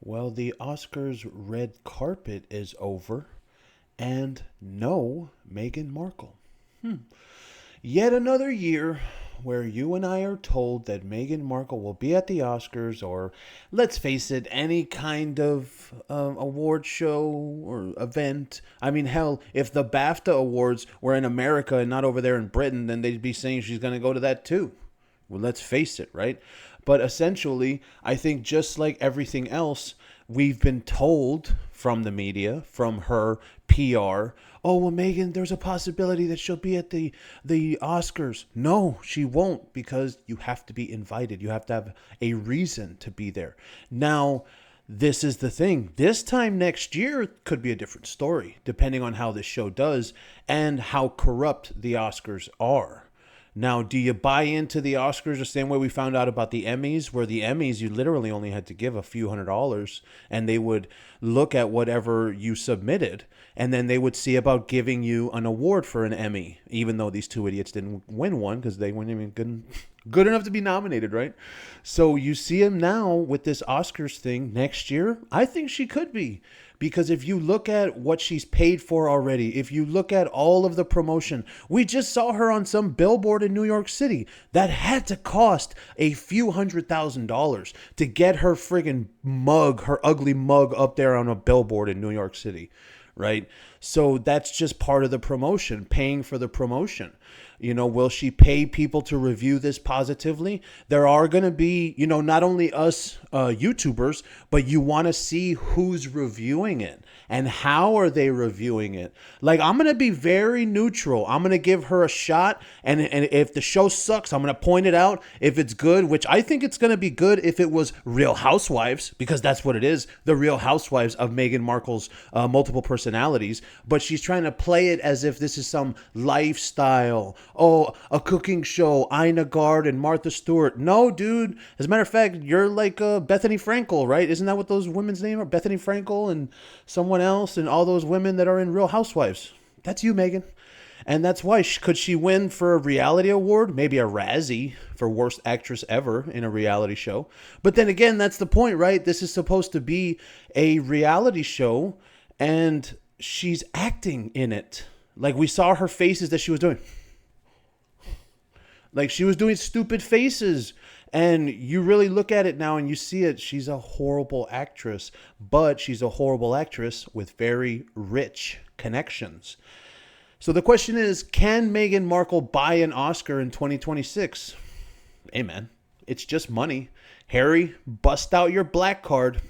Well, the Oscars red carpet is over, and no Meghan Markle. Yet another year where you and I are told that Meghan Markle will be at the Oscars, or let's face it, any kind of award show or event. I mean, hell, if the BAFTA Awards were in America and not over there in Britain, then they'd be saying she's going to go to that too. Well, let's face it, right? But essentially, I think just like everything else, we've been told from the media, from her PR, oh, well, Meghan, there's a possibility that she'll be at the Oscars. No, she won't, because you have to be invited. You have to have a reason to be there. Now, this is the thing. This time next year could be a different story, depending on how this show does and how corrupt the Oscars are. Now, do you buy into the Oscars the same way we found out about the Emmys, where the Emmys you literally only had to give a few $100s and they would look at whatever you submitted and then they would see about giving you an award for an Emmy, even though these two idiots didn't win one because they weren't even good enough to be nominated, right? So you see him now with this Oscars thing next year. I think she could be. Because if you look at what she's paid for already, if you look at all of the promotion, we just saw her on some billboard in New York City that had to cost a few $100,000 to get her friggin' mug, her ugly mug up there on a billboard in New York City, right? So that's just part of the promotion, paying for the promotion. You know, will she pay people to review this positively? There are going to be, not only us YouTubers, but you want to see who's reviewing it and how are they reviewing it. Like, I'm going to be very neutral. I'm going to give her a shot. And if the show sucks, I'm going to point it out. If it's good, which I think it's going to be good if it was Real Housewives, because that's what it is. The Real Housewives of Meghan Markle's multiple personalities. But she's trying to play it as if this is some lifestyle. Oh, a cooking show, Ina Gard and Martha Stewart. No, dude. As a matter of fact, you're like Bethany Frankel, right? Isn't that what those women's names are? Bethany Frankel and someone else and all those women that are in Real Housewives. That's you, Meghan. And that's why. Could she win for a reality award? Maybe a Razzie for worst actress ever in a reality show. But then again, that's the point, right? This is supposed to be a reality show and she's acting in it. Like, we saw her faces that she was doing. Like, she was doing stupid faces. And you really look at it now and you see it. She's a horrible actress. But she's a horrible actress with very rich connections. So the question is, can Meghan Markle buy an Oscar in 2026? Hey, man, it's just money. Harry, bust out your black card.